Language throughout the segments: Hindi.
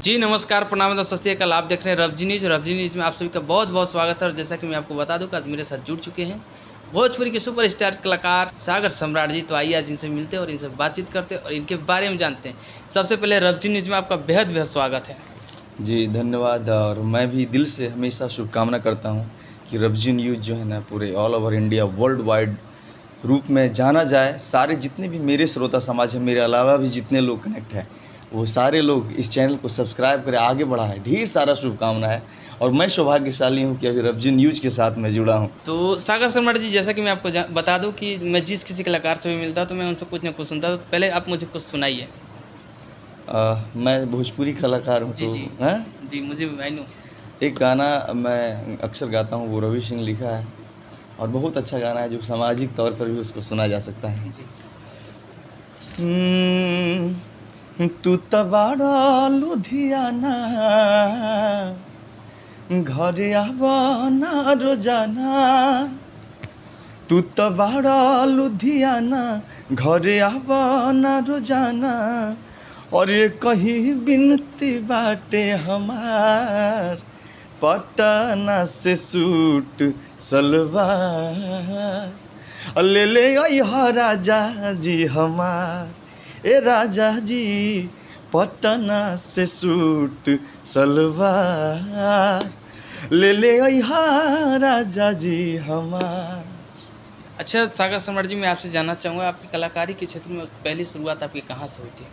जी नमस्कार, प्रणाम दोस्तों, सत श्री अकाल। आप देख रहे हैं रवजी न्यूज़। रवजी न्यूज़ में आप सभी का बहुत बहुत स्वागत है। और जैसा कि मैं आपको बता दूं कि आज मेरे साथ जुड़ चुके हैं भोजपुरी के सुपरस्टार कलाकार सागर सम्राट जी। तो आइए आज इनसे मिलते हैं और इनसे बातचीत करते हैं और इनके बारे में जानते हैं। सबसे पहले रवजी न्यूज़ में आपका बेहद बेहद स्वागत है। जी धन्यवाद। और मैं भी दिल से हमेशा शुभकामना करता हूँ कि रवजी न्यूज़ जो है ना पूरे all over India world wide रूप में जाना जाए। सारे जितने भी मेरे श्रोता समाज है, मेरे अलावा भी जितने लोग कनेक्ट हैं, वो सारे लोग इस चैनल को सब्सक्राइब करें, आगे बढ़ा है। ढेर सारा शुभकामना है और मैं सौभाग्यशाली हूँ कि अभी रवजी न्यूज़ के साथ मैं जुड़ा हूँ। तो सागर सम्राट जी, जैसा कि मैं आपको बता दूं कि मैं जिस किसी कलाकार से भी मिलता हूं तो मैं उनसे कुछ ना कुछ सुनता हूं। तो पहले आप मुझे कुछ सुनाइए। मैं भोजपुरी कलाकार हूँ जी तो जी हैं जी, मुझे आई नो। एक गाना मैं अक्सर गाता हूँ, वो रवि सिंह लिखा है और बहुत अच्छा गाना है जो सामाजिक तौर पर भी उसको सुना जा सकता है। जी तू त बाड़ा लुधियाना, घरे आवाना रोजाना। तू त बाड़ा लुधियाना, घरे आवाना रोजाना। और ये कहीं बिनती बाटे हमार, पटना से सूट सलवार ले ले अइहा राजा जी हमार। ए राजा जी पटना से सूट सलवार ले ले अइहा राजा जी हमार। अच्छा सागर सम्राट जी, मैं आपसे जानना चाहूँगा आपकी कलाकारी के क्षेत्र में पहली शुरुआत आपकी कहाँ से हुई थी?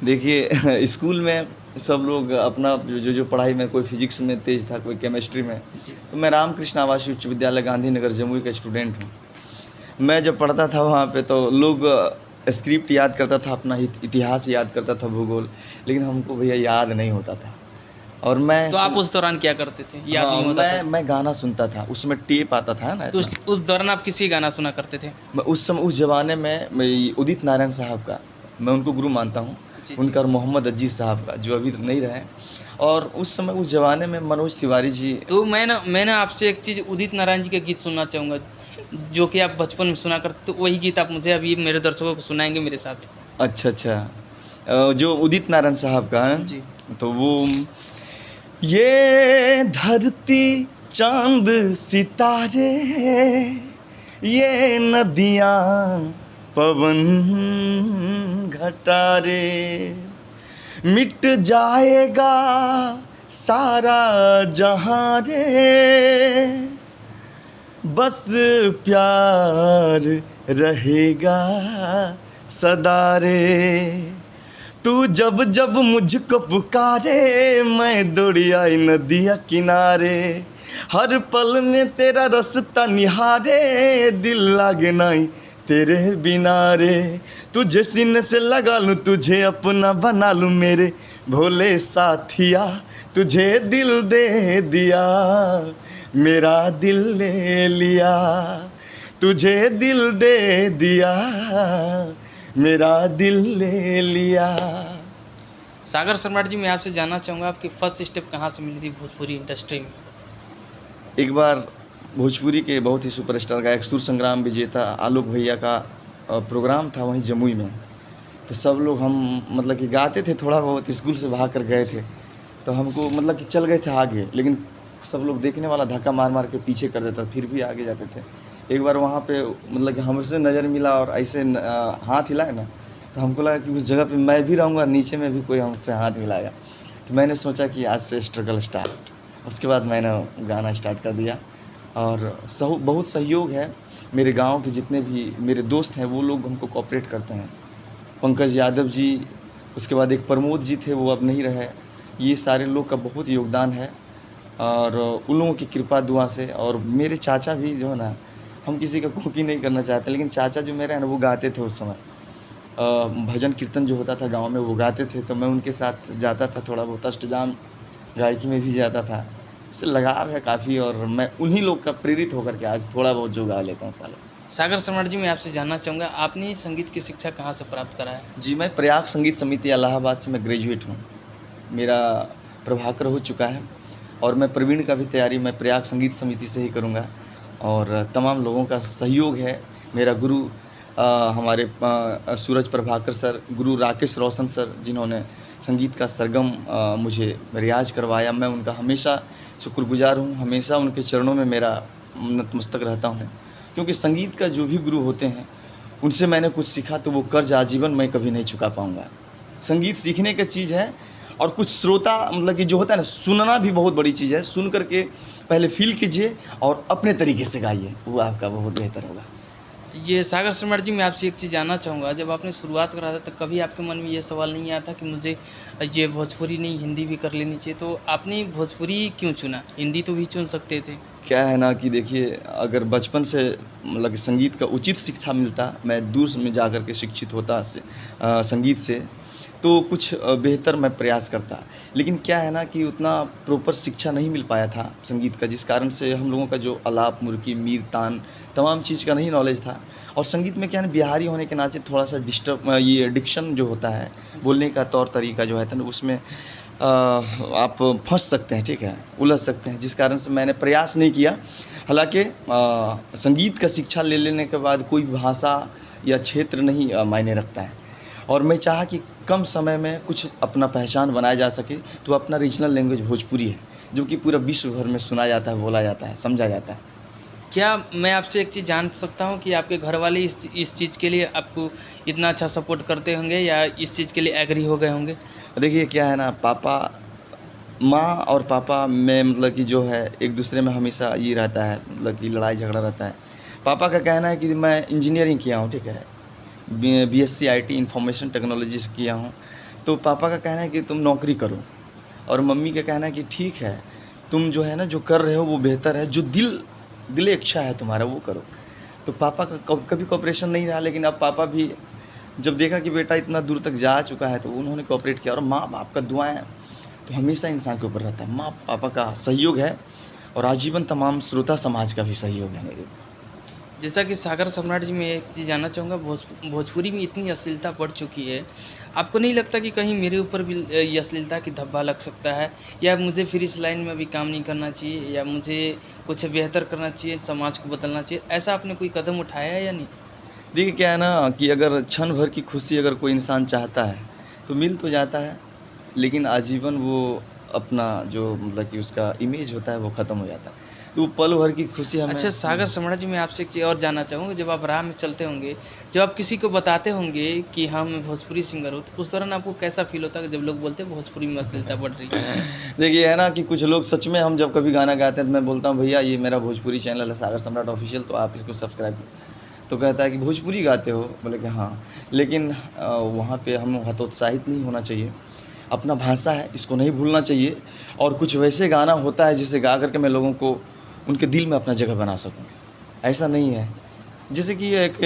देखिए स्कूल में सब लोग अपना जो पढ़ाई में, कोई फिजिक्स में तेज था, कोई केमिस्ट्री में। जी तो मैं रामकृष्ण आवासीय उच्च विद्यालय गांधीनगर जमुई का स्टूडेंट हूँ। मैं जब पढ़ता था वहाँ पे तो लोग स्क्रिप्ट याद करता था, अपना इतिहास याद करता था, भूगोल, लेकिन हमको भैया याद नहीं होता था। और मैं तो आप उस दौरान क्या करते थे? याद नहीं होता था? मैं गाना सुनता था, उसमें टेप आता था ना। तो उस दौरान आप किसी गाना सुना करते थे? मैं उस समय, उस ज़माने में मैं उदित नारायण साहब का, मैं उनको गुरु मानता हूँ, जी उनका, और मोहम्मद अजीज़ साहब का जो अभी नहीं रहे। और उस समय उस ज़माने में मनोज तिवारी जी। तो मैं आपसे एक चीज़ उदित नारायण जी का गीत सुनना चाहूँगा, जो कि आप बचपन में सुना करते। तो वही गीत आप मुझे अभी मेरे दर्शकों को सुनाएंगे मेरे साथ? अच्छा जो उदित नारायण साहब का है, जी तो वो ये धरती चांद सितारे, ये नदियाँ पवन घटारे, मिट जाएगा सारा जहाँ रे, बस प्यार रहेगा सदा रे। तू जब जब मुझको पुकारे, मैं दौड़ी आई नदिया किनारे। हर पल में तेरा रास्ता निहारे, दिल लागे नहीं तेरे बिना रे। तुझे सीने से लगा लूँ, तुझे अपना बना लूँ मेरे भोले साथिया। तुझे दिल दे दिया, मेरा दिल ले लिया। तुझे दिल दे दिया, मेरा दिल ले लिया। सागर सम्राट जी, मैं आपसे जानना चाहूँगा आपकी फर्स्ट स्टेप कहाँ से मिली थी भोजपुरी इंडस्ट्री में? एक बार भोजपुरी के बहुत ही सुपरस्टार गायक सुर संग्राम विजेता आलोक भैया का प्रोग्राम था वहीं जमुई में। तो सब लोग हम मतलब कि गाते थे, थोड़ा बहुत स्कूल से भाग कर गए थे। तो हमको मतलब कि चल गए थे आगे, लेकिन सब लोग देखने वाला धक्का मार मार के पीछे कर देता, फिर भी आगे जाते थे। एक बार वहाँ पे मतलब कि हमसे नज़र मिला और ऐसे हाथ हिलाए ना, तो हमको लगा कि उस जगह पे मैं भी रहूँगा, नीचे में भी कोई हमसे हाथ मिलाएगा। तो मैंने सोचा कि आज से स्ट्रगल स्टार्ट। उसके बाद मैंने गाना स्टार्ट कर दिया और बहुत सहयोग है। मेरे गांव के जितने भी मेरे दोस्त हैं वो लोग हमको कोऑपरेट करते हैं। पंकज यादव जी, उसके बाद एक प्रमोद जी थे, वो अब नहीं रहे। ये सारे लोग का बहुत योगदान है और उन लोगों की कृपा दुआ से। और मेरे चाचा भी जो है ना, हम किसी का कॉपी नहीं करना चाहते, लेकिन चाचा जो मेरे हैं ना, वो गाते थे उस समय। भजन कीर्तन जो होता था गांव में वो गाते थे, तो मैं उनके साथ जाता था, थोड़ा बहुत अष्टजाम गायकी में भी जाता था। इससे लगाव है काफ़ी और मैं उन्हीं लोग का प्रेरित होकर के आज थोड़ा बहुत जो गा लेता हूँ साला। सागर सम्राट जी, मैं आपसे जानना चाहूँगा आपने संगीत की शिक्षा कहाँ से प्राप्त करा है? जी, मैं प्रयाग संगीत समिति इलाहाबाद से मैं ग्रेजुएट हूँ। मेरा प्रभाकर हो चुका है और मैं प्रवीण का भी तैयारी मैं प्रयाग संगीत समिति से ही करूँगा। और तमाम लोगों का सहयोग है। मेरा गुरु हमारे सूरज प्रभाकर सर, गुरु राकेश रोशन सर, जिन्होंने संगीत का सरगम मुझे रियाज करवाया, मैं उनका हमेशा शुक्रगुजार हूँ। हमेशा उनके चरणों में मेरा नतमस्तक रहता हूँ, क्योंकि संगीत का जो भी गुरु होते हैं उनसे मैंने कुछ सीखा तो वो कर्ज आजीवन मैं कभी नहीं चुका पाऊँगा। संगीत सीखने का चीज़ है, और कुछ श्रोता मतलब कि जो होता है ना, सुनना भी बहुत बड़ी चीज़ है। सुन करके पहले फील कीजिए और अपने तरीके से गाइए, वो आपका बहुत बेहतर होगा। ये सागर सम्राट जी, मैं आपसे एक चीज़ जानना चाहूँगा, जब आपने शुरुआत करा था तो कभी आपके मन में ये सवाल नहीं आया था कि मुझे ये भोजपुरी नहीं हिंदी भी कर लेनी चाहिए, तो आपने भोजपुरी क्यों चुना? हिंदी तो भी चुन सकते थे। क्या है ना कि देखिए, अगर बचपन से मतलब कि संगीत का उचित शिक्षा मिलता, मैं दूर में जा कर के शिक्षित होता संगीत से, तो कुछ बेहतर मैं प्रयास करता। लेकिन क्या है ना कि उतना प्रॉपर शिक्षा नहीं मिल पाया था संगीत का, जिस कारण से हम लोगों का जो आलाप, मुर्की, मीर, तान, तमाम चीज़ का नहीं नॉलेज था। और संगीत में क्या है ना, बिहारी होने के नाते थोड़ा सा ये डिक्शन जो होता है, बोलने का तौर तरीका जो है ना, उसमें आप फंस सकते हैं, ठीक है, उलझ सकते हैं, जिस कारण से मैंने प्रयास नहीं किया। हालांकि संगीत का शिक्षा ले लेने के बाद कोई भाषा या क्षेत्र नहीं मायने रखता है, और मैं चाहा कि कम समय में कुछ अपना पहचान बनाया जा सके, तो अपना रीजनल लैंग्वेज भोजपुरी है, जो कि पूरा विश्व भर में सुना जाता है, बोला जाता है, समझा जाता है। क्या मैं आपसे एक चीज़ जान सकता हूँ कि आपके घर वाले इस चीज़ के लिए आपको इतना अच्छा सपोर्ट करते होंगे या इस चीज़ के लिए एग्री हो गए होंगे? देखिए क्या है ना, माँ और पापा में मतलब कि जो है एक दूसरे में हमेशा ये रहता है, मतलब कि लड़ाई झगड़ा रहता है। पापा का कहना है कि मैं इंजीनियरिंग किया हूँ, ठीक है, BSc IT इंफॉर्मेशन टेक्नोलॉजी से किया हूँ, तो पापा का कहना है कि तुम नौकरी करो, और मम्मी का कहना है कि ठीक है, तुम जो है ना जो कर रहे हो वो बेहतर है, जो दिल इच्छा है तुम्हारा वो करो। तो पापा का कभी कोऑपरेशन नहीं रहा, लेकिन अब पापा भी जब देखा कि बेटा इतना दूर तक जा चुका है, तो उन्होंने कोऑपरेट किया। और माँ बाप का दुआएं तो हमेशा इंसान के ऊपर रहता है। माँ पापा का सहयोग है, और आजीवन तमाम श्रोता समाज का भी सहयोग है मेरे ऊपर। जैसा कि सागर सम्राट जी, मैं एक चीज़ जानना चाहूँगा, भोजपुरी में इतनी अश्लीलता बढ़ चुकी है, आपको नहीं लगता कि कहीं मेरे ऊपर भी ये अश्लीलता की धब्बा लग सकता है, या मुझे फिर इस लाइन में भी काम नहीं करना चाहिए, या मुझे कुछ बेहतर करना चाहिए, समाज को बदलना चाहिए? ऐसा आपने कोई कदम उठाया है या नहीं? देखिए क्या है ना कि अगर क्षण भर की खुशी अगर कोई इंसान चाहता है तो मिल तो जाता है, लेकिन आजीवन वो अपना जो मतलब कि उसका इमेज होता है वो ख़त्म हो जाता है। तो वो पल भर की खुशी हमें। अच्छा सागर सम्राट जी, मैं आपसे एक चीज़ और जानना चाहूँगा, जब आप राह में चलते होंगे, जब आप किसी को बताते होंगे कि हाँ मैं भोजपुरी सिंगर हूँ, तो उस दौरान आपको कैसा फील होता है जब लोग बोलते हैं भोजपुरी में अश्लीलता बढ़ रही है? देखिए है ना कि कुछ लोग सच में, हम जब कभी गाना गाते हैं तो मैं बोलता हूँ भैया ये मेरा भोजपुरी चैनल है सागर सम्राट ऑफिशियल, तो आप इसको सब्सक्राइब करो। तो कहता है कि भोजपुरी गाते हो? बोले कि हाँ। लेकिन वहाँ पे हम हतोत्साहित नहीं होना चाहिए। अपना भाषा है, इसको नहीं भूलना चाहिए, और कुछ वैसे गाना होता है जिसे गा करके मैं लोगों को उनके दिल में अपना जगह बना सकूं। ऐसा नहीं है जैसे कि एक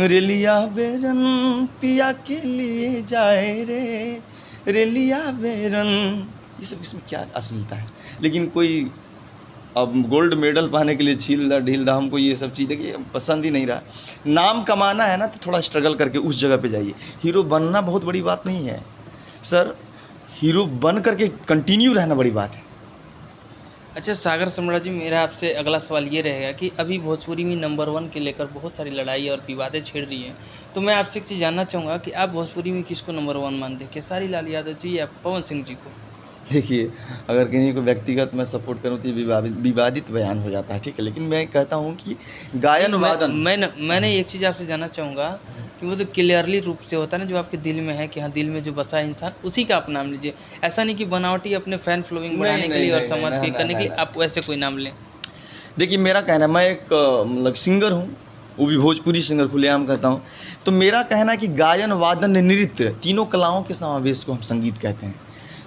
रेलिया बेरन पिया के लिए जाए रे, रेलिया बेरन, ये सब इसमें क्या अश्लीलता है। लेकिन कोई अब गोल्ड मेडल पाने के लिए छील दा ढील दा, हमको ये सब चीज़ देखिए पसंद ही नहीं रहा। नाम कमाना है ना तो थोड़ा स्ट्रगल करके उस जगह पे जाइए। हीरो बनना बहुत बड़ी बात नहीं है सर, हीरो बन करके कंटिन्यू रहना बड़ी बात है। अच्छा सागर सम्राट जी, मेरा आपसे अगला सवाल ये रहेगा कि अभी भोजपुरी में नंबर 1 के लेकर बहुत सारी लड़ाई और विवादें छिड़ रही हैं, तो मैं आपसे एक चीज़ जानना चाहूँगा कि आप भोजपुरी में किसको नंबर 1 मानते हैं, खेसारी लाल यादव जी या पवन सिंह जी को? देखिए अगर किन्हीं को व्यक्तिगत मैं सपोर्ट करूँ तो ये विवादित बयान हो जाता है, ठीक है, लेकिन मैं कहता हूँ कि गायन वादन। मैंने एक चीज़ आपसे जानना चाहूँगा कि वो तो क्लियरली रूप से होता है ना, जो आपके दिल में है कि हाँ दिल में जो बसा है इंसान, उसी का आप नाम लीजिए। ऐसा नहीं कि बनावटी अपने फैन फॉलोइंग बढ़ाने के लिए और समाज के करने के लिए आप वैसे कोई नाम लें। देखिए मेरा कहना है, मैं एक मतलब सिंगर हूँ, वो भी भोजपुरी सिंगर खुलेआम कहता हूँ। तो मेरा कहना है कि गायन वादन नृत्य तीनों कलाओं के समावेश को हम संगीत कहते हैं।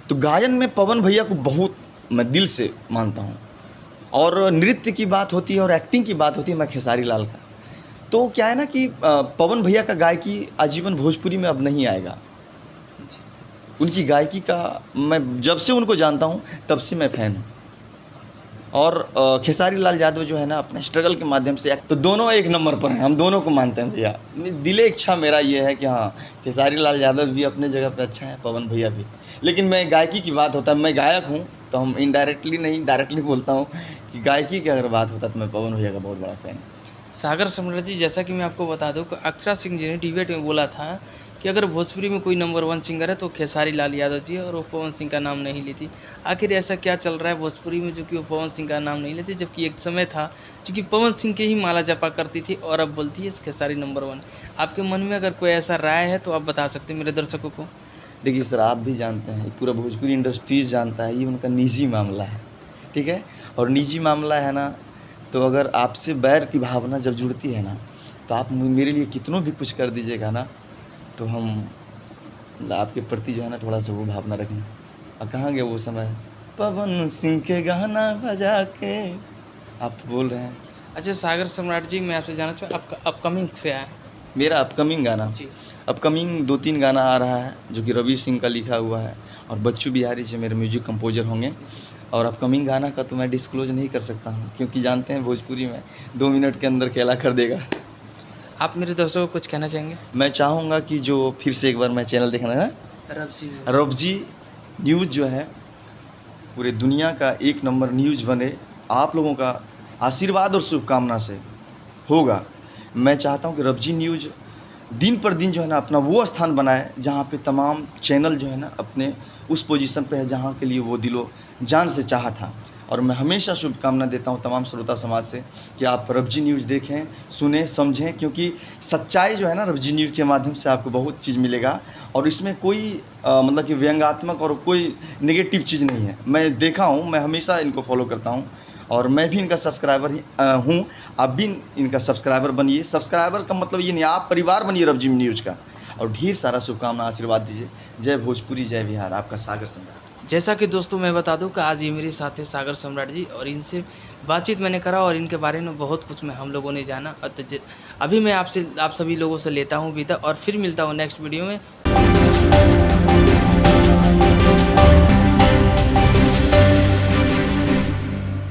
तो गायन में पवन भैया को बहुत मैं दिल से मानता हूँ, और नृत्य की बात होती है और एक्टिंग की बात होती है मैं खेसारी लाल का। तो क्या है ना कि पवन भैया का गायकी आजीवन भोजपुरी में अब नहीं आएगा। उनकी गायकी का मैं जब से उनको जानता हूँ तब से मैं फ़ैन हूँ। और खेसारी लाल यादव जो है ना अपने स्ट्रगल के माध्यम से, तो दोनों एक नंबर पर हैं, हम दोनों को मानते हैं भैया। दिले इच्छा मेरा ये है कि हाँ खेसारी लाल यादव भी अपने जगह पे अच्छा है, पवन भैया भी। लेकिन मैं गायकी की बात होता है, मैं गायक हूँ, तो हम इनडायरेक्टली नहीं डायरेक्टली बोलता हूँ कि गायकी की अगर बात होता तो मैं पवन भैया का बहुत बड़ा फ़ैन हूँ। सागर सम्राट जी, जैसा कि मैं आपको बता दूं कि अक्षरा सिंह जी ने डिबेट में बोला था कि अगर भोजपुरी में कोई नंबर 1 सिंगर है तो खेसारी लाल यादव जी है और वो पवन सिंह का नाम नहीं लेती। आखिर ऐसा क्या चल रहा है भोजपुरी में जो कि वो पवन सिंह का नाम नहीं लेती, जबकि एक समय था जो कि पवन सिंह के ही माला जपा करती थी और अब बोलती है खेसारी नंबर 1। आपके मन में अगर कोई ऐसा राय है तो आप बता सकते हैं मेरे दर्शकों को। देखिए सर, आप भी जानते हैं, पूरा भोजपुरी इंडस्ट्रीज जानता है, ये उनका निजी मामला है, ठीक है। और निजी मामला है ना, तो अगर आपसे बैर की भावना जब जुड़ती है ना, तो आप मेरे लिए कितनों भी कुछ कर दीजिएगा ना, तो हम आपके प्रति जो है ना थोड़ा सा वो भावना रखें। और कहाँ गया वो समय, पवन सिंह के गाना बजा के, आप तो बोल रहे हैं। अच्छा सागर सम्राट जी, मैं आपसे जानना चाहूँ आपका अपकमिंग से आया मेरा अपकमिंग गाना, जी। अपकमिंग 2-3 गाना आ रहा है जो कि रवि सिंह का लिखा हुआ है और बच्चू बिहारी जी मेरे म्यूजिक कंपोजर होंगे। और अपकमिंग गाना का तो मैं डिस्क्लोज नहीं कर सकता हूँ, क्योंकि जानते हैं भोजपुरी में 2 मिनट के अंदर खेला कर देगा। आप मेरे दोस्तों को कुछ कहना चाहेंगे? मैं चाहूँगा कि जो फिर से एक बार मैं चैनल देखना है, रवजी न्यूज़ जो है पूरे दुनिया का 1 नंबर न्यूज़ बने, आप लोगों का आशीर्वाद और शुभकामना से होगा। मैं चाहता हूं कि रवजी न्यूज़ दिन पर दिन जो है ना अपना वो स्थान बनाए जहां पे तमाम चैनल जो है ना अपने उस पोजीशन पे है जहां के लिए वो दिलो जान से चाहा था। और मैं हमेशा शुभकामना देता हूं तमाम श्रोता समाज से कि आप रवजी न्यूज़ देखें, सुने, समझें, क्योंकि सच्चाई जो है ना रवजी न्यूज़ के माध्यम से आपको बहुत चीज़ मिलेगा। और इसमें कोई मतलब कि व्यंग्यात्मक और कोई नेगेटिव चीज़ नहीं है। मैं देखा हूँ, मैं हमेशा इनको फॉलो करता हूँ और मैं भी इनका सब्सक्राइबर हूँ। आप भी इनका सब्सक्राइबर बनिए। सब्सक्राइबर का मतलब ये नहीं, आप परिवार बनिए रवजी न्यूज़ का। और ढेर सारा शुभकामना, आशीर्वाद दीजिए। जय भोजपुरी, जय बिहार। आपका सागर सम्राट। जैसा कि दोस्तों मैं बता दूं कि आज ये मेरे साथ है सागर सम्राट जी और इनसे बातचीत मैंने करा और इनके बारे में बहुत कुछ हम लोगों ने जाना। अभी मैं आप सभी लोगों से लेता हूँ विदा और फिर मिलता हूँ नेक्स्ट वीडियो में।